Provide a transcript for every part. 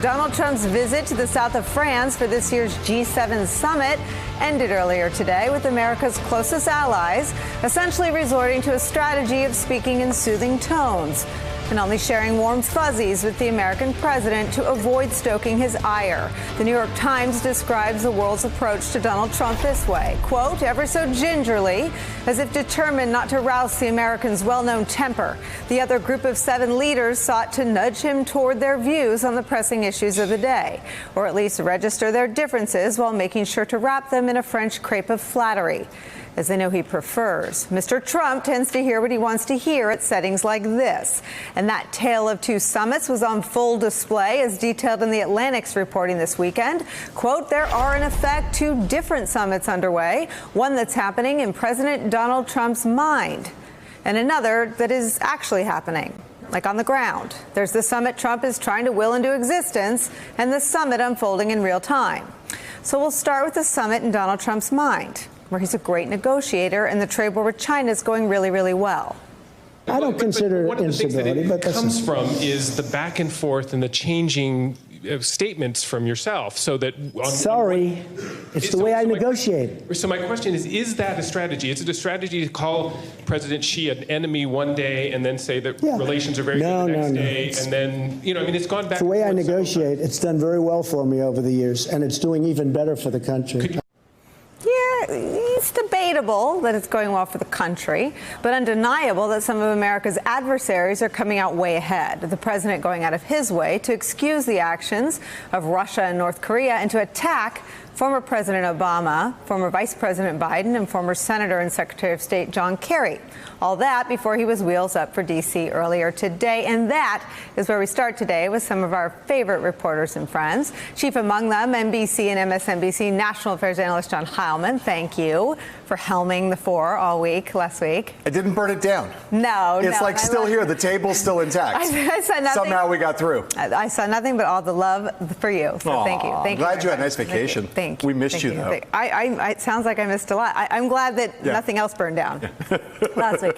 Donald Trump's visit to the south of France for this year's G7 summit ended earlier today with America's closest allies essentially resorting to a strategy of speaking in soothing tones and only sharing warm fuzzies with the American president to avoid stoking his ire. The New York Times describes the world's approach to Donald Trump this way, quote, ever so gingerly, as if determined not to rouse the Americans' well-known temper. The other group of 7 leaders sought to nudge him toward their views on the pressing issues of the day, or at least register their differences while making sure to wrap them in a French crepe of flattery, as they know he prefers. Mr. Trump tends to hear what he wants to hear at settings like this. And that tale of 2 summits was on full display, as detailed in the Atlantic's reporting this weekend. Quote, there are in effect 2 different summits underway, one that's happening in President Donald Trump's mind, and another that is actually happening, like on the ground. There's the summit Trump is trying to will into existence, and the summit unfolding in real time. So we'll start with the summit in Donald Trump's mind, where he's a great negotiator and the trade war with China is going really, really well. I don't consider it instability, but what comes from is the back and forth and the changing statements from yourself, so that it's the way I negotiate. So my question is that a strategy? Is it a strategy to call President Xi an enemy one day and then say that relations are very good the next day, and then it's gone back? It's the way I negotiate. It's done very well for me over the years, and it's doing even better for the country. It's debatable that it's going well for the country, but undeniable that some of America's adversaries are coming out way ahead. The president going out of his way to excuse the actions of Russia and North Korea and to attack former President Obama, former Vice President Biden, and former Senator and Secretary of State John Kerry. All that before he was wheels up for D.C. earlier today. And that is where we start today with some of our favorite reporters and friends. Chief among them, NBC and MSNBC National Affairs Analyst John Heilemann. Thank you for helming the 4 all week last week. I didn't burn it down. It's still here. The table's still intact. I saw nothing. Somehow we got through. I saw nothing but all the love for you. So thank you. Thank you. Glad you had a nice vacation. Thank you. We missed you, though. It sounds like I missed a lot. I'm glad that nothing else burned down last week.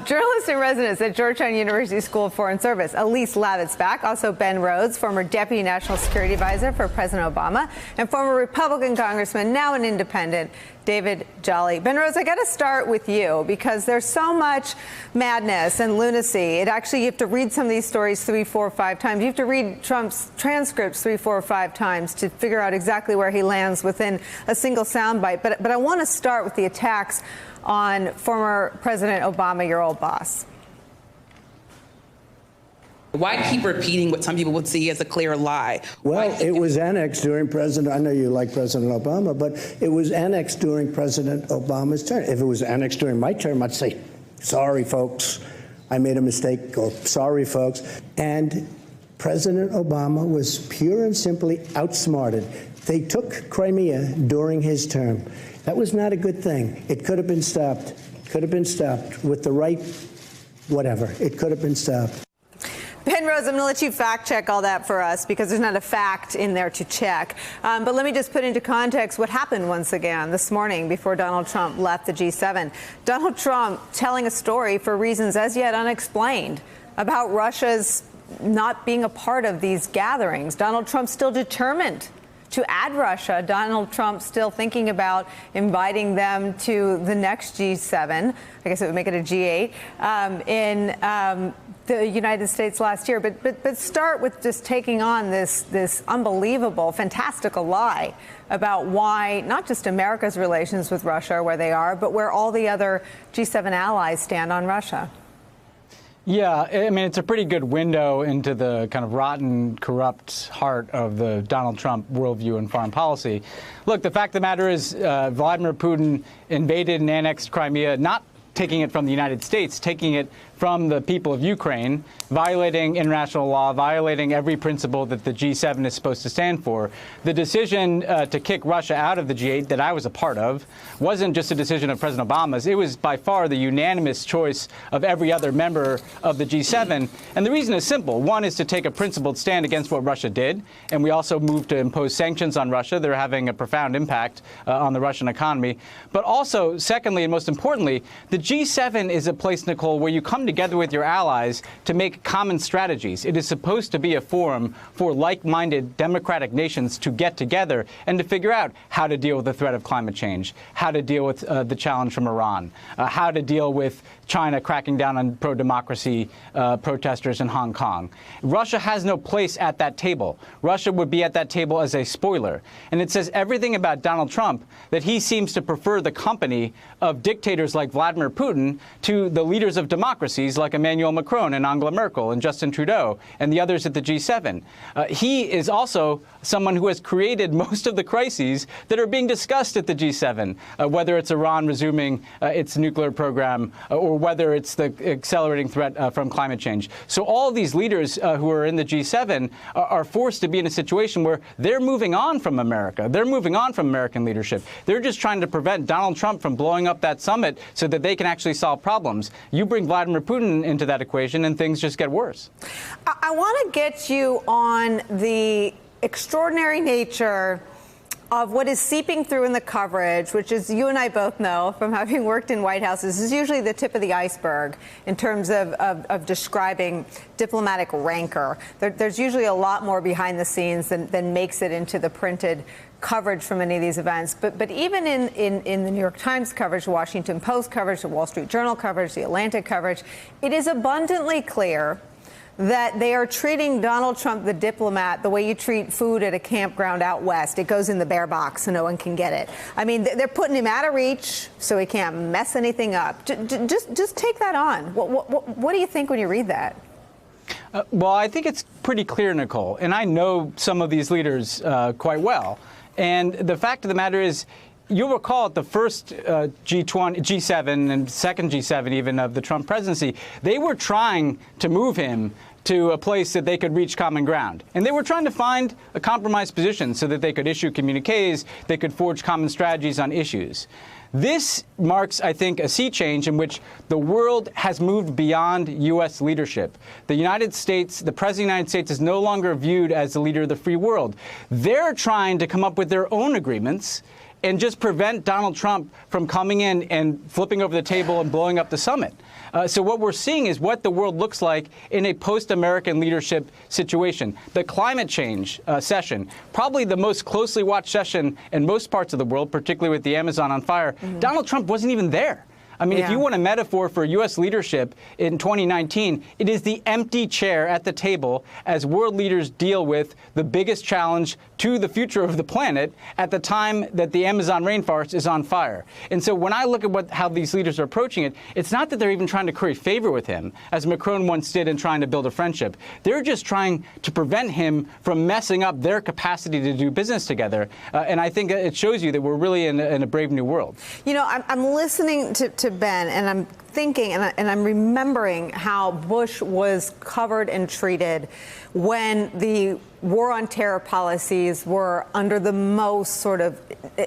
Journalist in residence at Georgetown University School of Foreign Service, Elise Labott's back. Also Ben Rhodes, former Deputy National Security Advisor for President Obama, and former Republican Congressman, now an independent, David Jolly. Ben Rhodes, I got to start with you because there's so much madness and lunacy. You have to read some of these stories 3, 4, 5 times. You have to read Trump's transcripts 3, 4, 5 times to figure out exactly where he lands within a single soundbite. But I want to start with the attacks on former President Obama, your old boss. Why keep repeating what some people would see as a clear lie? Well, it was annexed during I know you like President Obama, but it was annexed during President Obama's term. If it was annexed during my term, I'd say, sorry, folks, I made a mistake, or sorry, folks. And President Obama was pure and simply outsmarted. They took Crimea during his term. That was not a good thing. It could have been stopped. Could have been stopped with the right whatever. It could have been stopped. Ben Rhodes, I'm going to let you fact check all that for us because there's not a fact in there to check. But let me just put into context what happened once again this morning before Donald Trump left the G7. Donald Trump telling a story for reasons as yet unexplained about Russia's not being a part of these gatherings. Donald Trump still determined to add Russia. Donald Trump still thinking about inviting them to the next G7. I guess it would make it a G8 in the United States last year. But start with just taking on this unbelievable, fantastical lie about why not just America's relations with Russia are where they are, but where all the other G7 allies stand on Russia. Yeah, I mean, it's a pretty good window into the kind of rotten, corrupt heart of the Donald Trump worldview and foreign policy. Look, the fact of the matter is Vladimir Putin invaded and annexed Crimea, not taking it from the United States, taking it from the people of Ukraine, violating international law, violating every principle that the G7 is supposed to stand for. The decision to kick Russia out of the G8 that I was a part of wasn't just a decision of President Obama's. It was by far the unanimous choice of every other member of the G7. And the reason is simple. One is to take a principled stand against what Russia did. And we also moved to impose sanctions on Russia. They're having a profound impact on the Russian economy. But also, secondly, and most importantly, the G7 is a place, Nicolle, where you come together with your allies to make common strategies. It is supposed to be a forum for like-minded democratic nations to get together and to figure out how to deal with the threat of climate change, how to deal with the challenge from Iran, how to deal with China cracking down on pro-democracy protesters in Hong Kong. Russia has no place at that table. Russia would be at that table as a spoiler. And it says everything about Donald Trump that he seems to prefer the company of dictators like Vladimir Putin to the leaders of democracies like Emmanuel Macron and Angela Merkel and Justin Trudeau and the others at the G7. He is also someone who has created most of the crises that are being discussed at the G7, whether it's Iran resuming its nuclear program or whether it's the accelerating threat from climate change. So all of these leaders who are in the G7 are forced to be in a situation where they're moving on from America. They're moving on from American leadership. They're just trying to prevent Donald Trump from blowing up that summit so that they can actually solve problems. You bring Vladimir Putin into that equation and things just get worse. I want to get you on the extraordinary nature of what is seeping through in the coverage, which is, you and I both know from having worked in White Houses, is usually the tip of the iceberg in terms of describing diplomatic rancor. There's usually a lot more behind the scenes than makes it into the printed coverage from any of these events. But even in the New York Times coverage, the Washington Post coverage, the Wall Street Journal coverage, the Atlantic coverage, it is abundantly clear that they are treating Donald Trump, the diplomat, the way you treat food at a campground out west. It goes in the bear box so no one can get it. I mean, they're putting him out of reach so he can't mess anything up. Just take that on. What do you think when you read that? Well, I think it's pretty clear, Nicolle, and I know some of these leaders quite well. And the fact of the matter is, you'll recall at the first G7 and second G7 even of the Trump presidency, they were trying to move him to a place that they could reach common ground. And they were trying to find a compromise position so that they could issue communiques, they could forge common strategies on issues. This marks, I think, a sea change in which the world has moved beyond U.S. leadership. The United States, the President of the United States is no longer viewed as the leader of the free world. They're trying to come up with their own agreements and just prevent Donald Trump from coming in and flipping over the table and blowing up the summit. So what we're seeing is what the world looks like in a post-American leadership situation. The climate change session, probably the most closely watched session in most parts of the world, particularly with the Amazon on fire. Donald Trump wasn't even there. I mean, if you want a metaphor for U.S. leadership in 2019, it is the empty chair at the table as world leaders deal with the biggest challenge to the future of the planet at the time that the Amazon rainforest is on fire. And so when I look at how these leaders are approaching it, it's not that they're even trying to curry favor with him, as Macron once did in trying to build a friendship. They're just trying to prevent him from messing up their capacity to do business together. And I think it shows you that we're really in a brave new world. You know, I'm listening to Ben, and I'm thinking and I'm remembering how Bush was covered and treated when the war on terror policies were under the most sort of,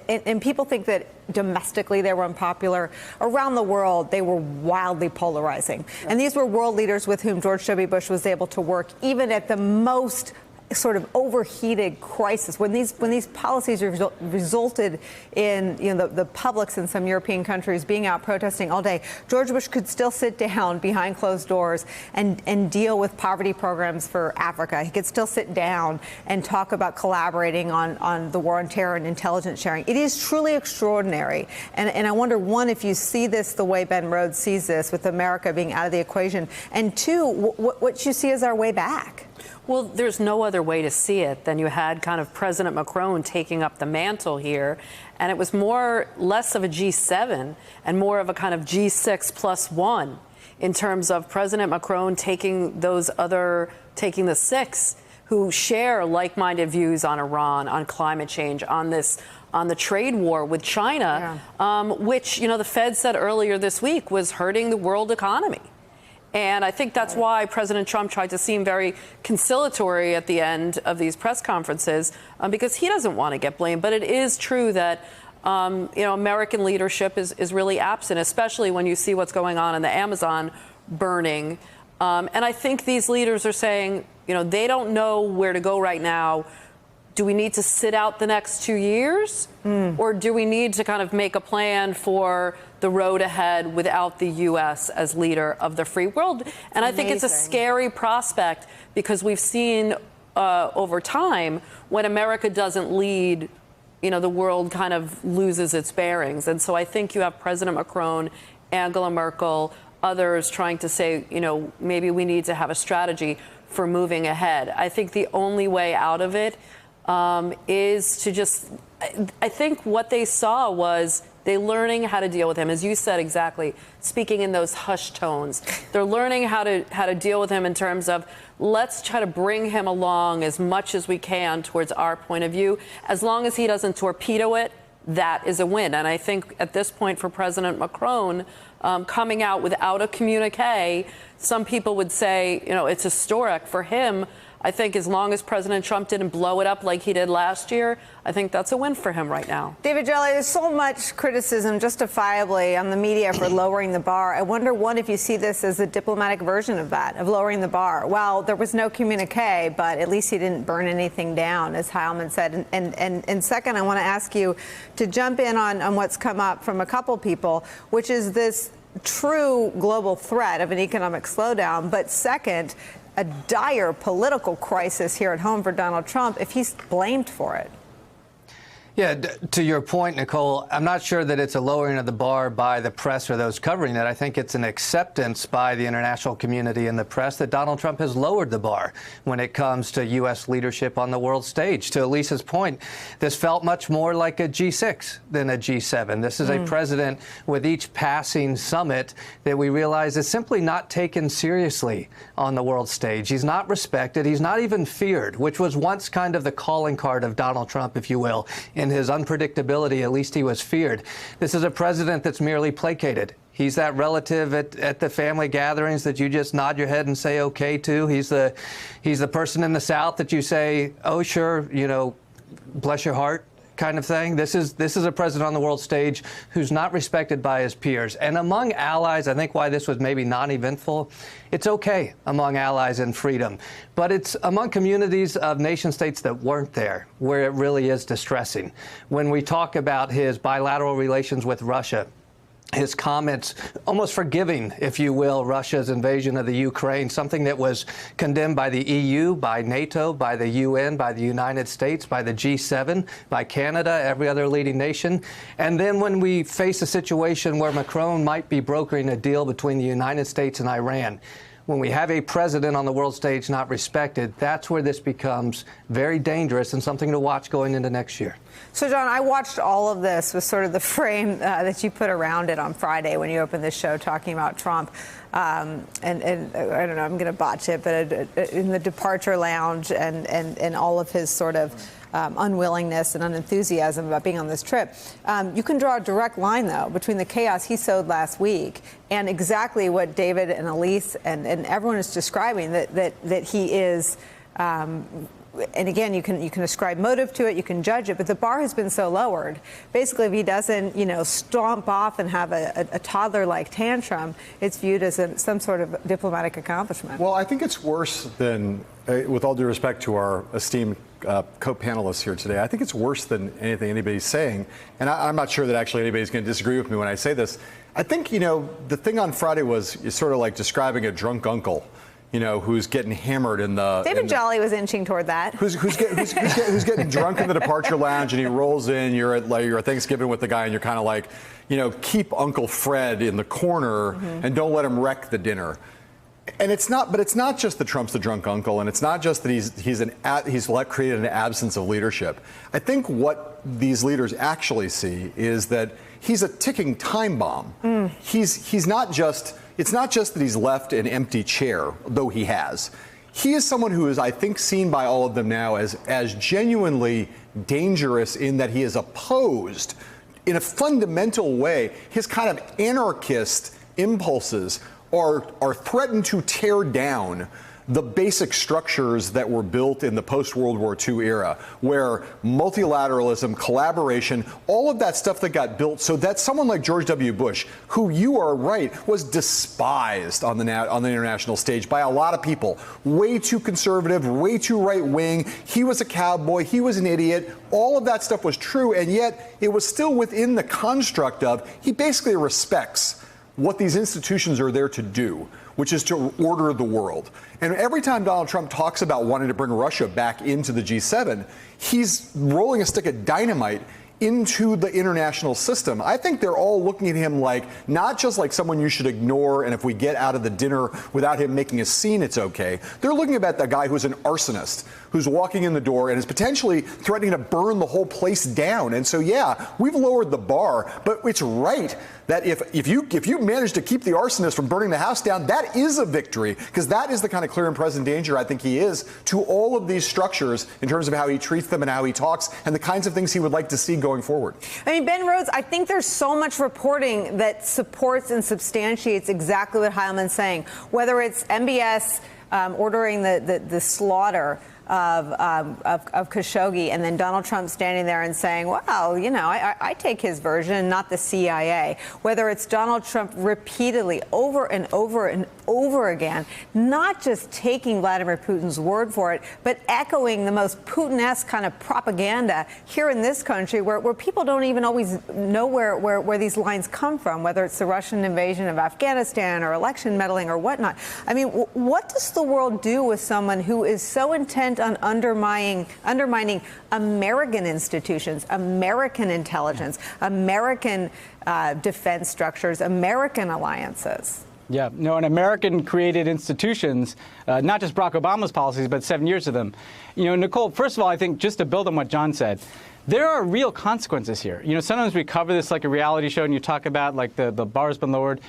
and people think that domestically they were unpopular. Around the world, they were wildly polarizing. And these were world leaders with whom George W. Bush was able to work even at the most sort of overheated crisis, when these policies resulted in the publics in some European countries being out protesting all day. George Bush could still sit down behind closed doors and deal with poverty programs for Africa. He could still sit down and talk about collaborating on the war on terror and intelligence sharing. It is truly extraordinary. And I wonder, one, if you see this the way Ben Rhodes sees this, with America being out of the equation, and two, what you see as our way back. Well, there's no other way to see it than you had kind of President Macron taking up the mantle here. And it was less of a G7 and more of a kind of G6+1 in terms of President Macron taking the six who share like-minded views on Iran, on climate change, on the trade war with China, which, the Fed said earlier this week was hurting the world economy. And I think that's why President Trump tried to seem very conciliatory at the end of these press conferences, because he doesn't want to get blamed. But it is true that, American leadership is really absent, especially when you see what's going on in the Amazon burning. And I think these leaders are saying, they don't know where to go right now. Do we need to sit out the next 2 years? Or do we need to kind of make a plan for the road ahead without the U.S. as leader of the free world. And I think it's a scary prospect because we've seen over time when America doesn't lead, the world kind of loses its bearings. And so I think you have President Macron, Angela Merkel, others trying to say, maybe we need to have a strategy for moving ahead. I think the only way out of it is to just, I think what they saw was they're learning how to deal with him, as you said exactly, speaking in those hushed tones. They're learning how to deal with him in terms of let's try to bring him along as much as we can towards our point of view. As long as he doesn't torpedo it, that is a win. And I think at this point for President Macron, coming out without a communique, some people would say, it's historic for him. I think as long as President Trump didn't blow it up like he did last year, I think that's a win for him right now. David Jelly, there's so much criticism justifiably on the media for lowering the bar. I wonder, one, if you see this as a diplomatic version of that, of lowering the bar. Well, there was no communique, but at least he didn't burn anything down, as Heilemann said. And second, I want to ask you to jump in on what's come up from a couple people, which is this true global threat of an economic slowdown, but second, a dire political crisis here at home for Donald Trump if he's blamed for it. Yeah, to your point, Nicolle, I'm not sure that it's a lowering of the bar by the press or those covering it. I think it's an acceptance by the international community and the press that Donald Trump has lowered the bar when it comes to U.S. leadership on the world stage. To Elise's point, this felt much more like a G6 than a G7. This is a president with each passing summit that we realize is simply not taken seriously on the world stage. He's not respected. He's not even feared, which was once kind of the calling card of Donald Trump, if you will. In his unpredictability, at least he was feared. This is a president that's merely placated. He's that relative at the family gatherings that you just nod your head and say okay to. He's the person in the South that you say, oh, sure, bless your heart kind of thing. This is a president on the world stage who's not respected by his peers. And among allies, I think why this was maybe non-eventful, it's okay among allies in freedom. But it's among communities of nation states that weren't there where it really is distressing. When we talk about his bilateral relations with Russia, his comments almost forgiving, if you will, Russia's invasion of the Ukraine, something that was condemned by the EU, by NATO, by the UN, by the United States, by the G7, by Canada, every other leading nation. And then when we face a situation where Macron might be brokering a deal between the United States and Iran, when we have a president on the world stage not respected, that's where this becomes very dangerous and something to watch going into next year. So, John, I watched all of this with sort of the frame that you put around it on Friday when you opened this show talking about Trump. And I don't know, I'm going to botch it, but in the departure lounge and all of his sort of unwillingness and unenthusiasm about being on this trip. You can draw a direct line, though, between the chaos he sowed last week and exactly what David and Elise and everyone is describing, that he is. And again, you can ascribe motive to it, you can judge it, but the bar has been so lowered. Basically, if he doesn't, stomp off and have a toddler-like tantrum, it's viewed as some sort of diplomatic accomplishment. Well, I think it's worse than, with all due respect to our esteemed co-panelists here today, I think it's worse than anything anybody's saying. And I'm not sure that actually anybody's going to disagree with me when I say this. I think, the thing on Friday was sort of like describing a drunk uncle. Who's getting hammered in the... David Jolly was inching toward that. Who's getting drunk in the departure lounge, and he rolls in, you're at Thanksgiving with the guy, and you're kind of like, keep Uncle Fred in the corner and don't let him wreck the dinner. And it's not just that Trump's the drunk uncle, and it's not just that he's created an absence of leadership. I think what these leaders actually see is that he's a ticking time bomb. He's not just... It's not just that he's left an empty chair, though he has. He is someone who is, I think, seen by all of them now as genuinely dangerous in that he is opposed in a fundamental way. His kind of anarchist impulses are threatened to tear down the basic structures that were built in the post-World War II era, where multilateralism, collaboration, all of that stuff that got built so that someone like George W. Bush, who you are right, was despised on the international stage by a lot of people. Way too conservative, way too right-wing. He was a cowboy. He was an idiot. All of that stuff was true, and yet it was still within the construct of he basically respects what these institutions are there to do, which is to order the world. And every time Donald Trump talks about wanting to bring Russia back into the G7, he's rolling a stick of dynamite into the international system. I think they're all looking at him like, not just like someone you should ignore, and if we get out of the dinner without him making a scene, it's okay. They're looking at the guy who's an arsonist, who's walking in the door and is potentially threatening to burn the whole place down. And so, yeah, we've lowered the bar, but it's right that if you manage to keep the arsonist from burning the house down, that is a victory, because that is the kind of clear and present danger I think he is to all of these structures in terms of how he treats them and how he talks and the kinds of things he would like to see going forward. I mean, Ben Rhodes, I think there's so much reporting that supports and substantiates exactly what Heilemann's saying, whether it's MBS ordering the slaughter of Khashoggi, and then Donald Trump standing there and saying, well, you know, I take his version, not the CIA. Whether it's Donald Trump repeatedly over and over and over again, not just taking Vladimir Putin's word for it, but echoing the most Putin-esque kind of propaganda here in this country where people don't even always know where these lines come from, whether it's the Russian invasion of Afghanistan or election meddling or whatnot. I mean, what does the world do with someone who is so intent on undermining American institutions, American intelligence, American defense structures, American alliances? Yeah, no, and American-created institutions, not just Barack Obama's policies, but 7 years of them. You know, Nicolle, first of all, I think just to build on what John said, there are real consequences here. You know, sometimes we cover this like a reality show and you talk about like the bar's been lowered.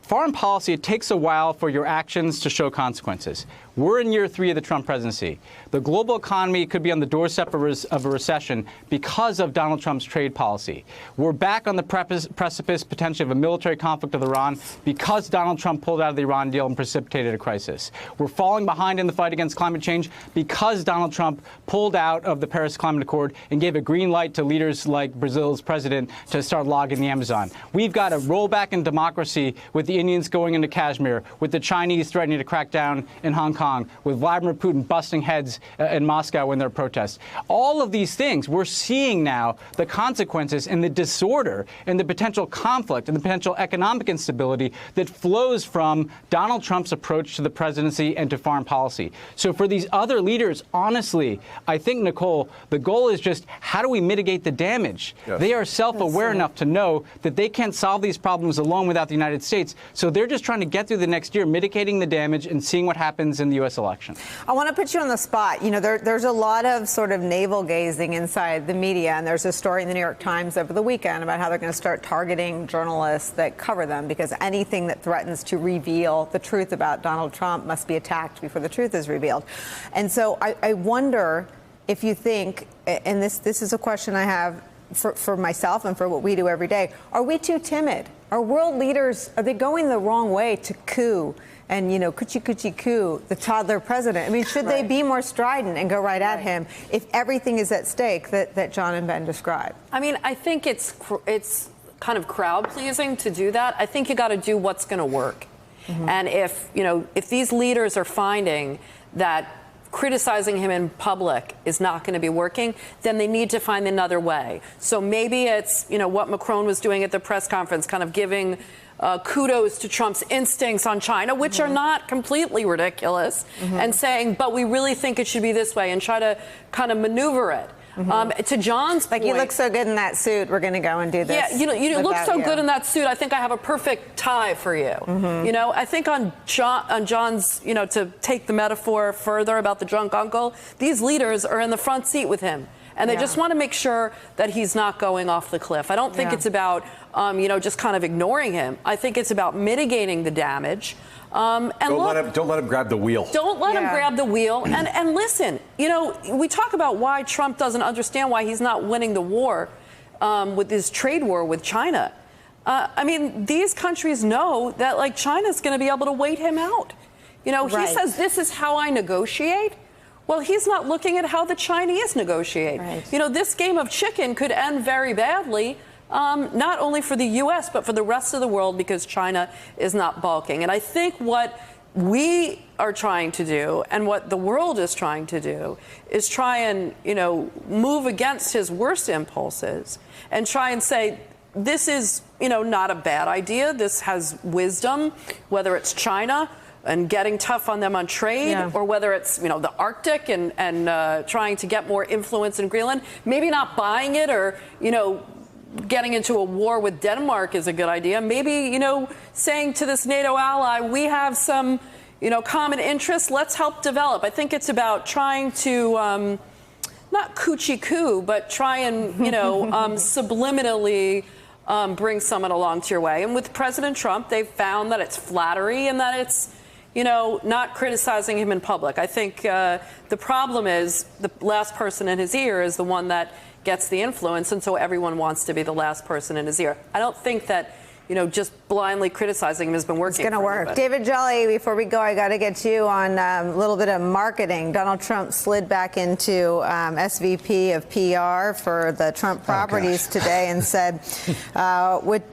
Foreign policy, it takes a while for your actions to show consequences. We're in year 3 of the Trump presidency. The global economy could be on the doorstep of a recession because of Donald Trump's trade policy. We're back on the precipice potentially of a military conflict with Iran because Donald Trump pulled out of the Iran deal and precipitated a crisis. We're falling behind in the fight against climate change because Donald Trump pulled out of the Paris Climate Accord and gave a green light to leaders like Brazil's president to start logging the Amazon. We've got a rollback in democracy with the Indians going into Kashmir, with the Chinese threatening to crack down in Hong Kong, with Vladimir Putin busting heads in Moscow when there are protests. All of these things, we're seeing now the consequences and the disorder and the potential conflict and the potential economic instability that flows from Donald Trump's approach to the presidency and to foreign policy. So for these other leaders, honestly, I think, Nicolle, the goal is just how do we mitigate the damage? Yes. They are self-aware enough to know that they can't solve these problems alone without the United States. So they're just trying to get through the next year, mitigating the damage and seeing what happens in the U.S. election. I want to put you on the spot. You know, there's a lot of sort of navel-gazing inside the media, and there's a story in the New York Times over the weekend about how they're going to start targeting journalists that cover them because anything that threatens to reveal the truth about Donald Trump must be attacked before the truth is revealed. And so I wonder if you think, and this is a question I have for myself and for what we do every day, are we too timid? Are world leaders, are they going the wrong way to coup and, you know, coochie coo the toddler president? I mean, should they be more strident and go right at him if everything is at stake that John and Ben described? I mean, I think it's kind of crowd pleasing to do that. I think you got to do what's going to work. Mm-hmm. And if these leaders are finding that criticizing him in public is not going to be working, then they need to find another way. So maybe it's, what Macron was doing at the press conference, kind of giving kudos to Trump's instincts on China, which are not completely ridiculous, and saying, but we really think it should be this way, and try to kind of maneuver it. To John's point, you look so good in that suit, we're going to go and do this. Yeah, you look so good in that suit. I think I have a perfect tie for you. I think on John's, to take the metaphor further about the drunk uncle, these leaders are in the front seat with him. And they just want to make sure that he's not going off the cliff. I don't think it's about, just kind of ignoring him. I think it's about mitigating the damage. And don't let him grab the wheel. Don't let him grab the wheel. And listen, we talk about why Trump doesn't understand why he's not winning the war with his trade war with China. I mean, these countries know that, China's going to be able to wait him out. You know, he says, this is how I negotiate. Well, he's not looking at how the Chinese negotiate. You know, this game of chicken could end very badly, not only for the U.S., but for the rest of the world, because China is not balking. And I think what we are trying to do, and what the world is trying to do, is try and, you know, move against his worst impulses and try and say, this is, you know, not a bad idea. This has wisdom, whether it's China and getting tough on them on trade, or whether it's, you know, the Arctic and trying to get more influence in Greenland. Maybe not buying it, or, you know, getting into a war with Denmark is a good idea. Maybe, you know, saying to this NATO ally, we have some, you know, common interests, let's help develop. I think it's about trying to, not coochie-coo, but try and, you know, subliminally bring someone along to your way. And with President Trump, they've found that it's flattery and that it's, you know, not criticizing him in public. I think the problem is the last person in his ear is the one that gets the influence, and so everyone wants to be the last person in his ear. I don't think that, you know, just blindly criticizing him has been working. It's going to work. Anybody. David Jolly, before we go, I got to get you on a little bit of marketing. Donald Trump slid back into SVP of PR for the Trump properties today and said,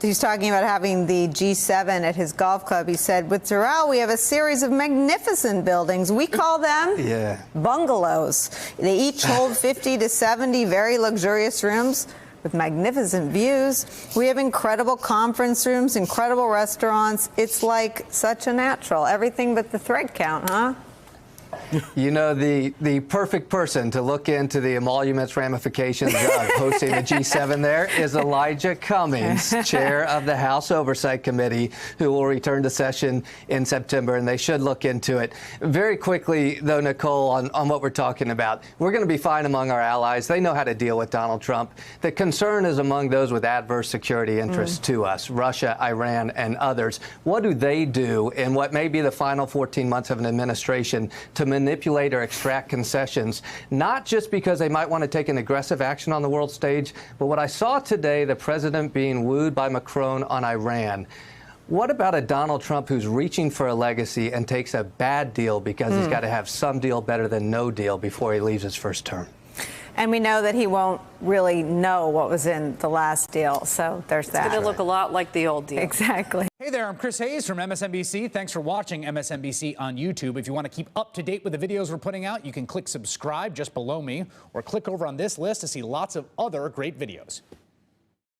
he's talking about having the G7 at his golf club. He said, with Doral, we have a series of magnificent buildings. We call them bungalows. They each hold 50 to 70 very luxurious rooms with magnificent views. We have incredible conference rooms, incredible restaurants. It's like such a natural. Everything but the thread count, huh? You know, the perfect person to look into the emoluments ramifications of hosting the G7 there is Elijah Cummings, chair of the House Oversight Committee, who will return to session in September, and they should look into it. Very quickly, though, Nicolle, on what we're talking about, we're going to be fine among our allies. They know how to deal with Donald Trump. The concern is among those with adverse security interests to us, Russia, Iran, and others. What do they do in what may be the final 14 months of an administration to manipulate or extract concessions, not just because they might want to take an aggressive action on the world stage, but what I saw today, the president being wooed by Macron on Iran. What about a Donald Trump who's reaching for a legacy and takes a bad deal because he's got to have some deal better than no deal before he leaves his first term? And we know that he won't really know what was in the last deal. So there's that. It's going to look a lot like the old deal. Exactly. Hey there, I'm Chris Hayes from MSNBC. Thanks for watching MSNBC on YouTube. If you want to keep up to date with the videos we're putting out, you can click subscribe just below me or click over on this list to see lots of other great videos.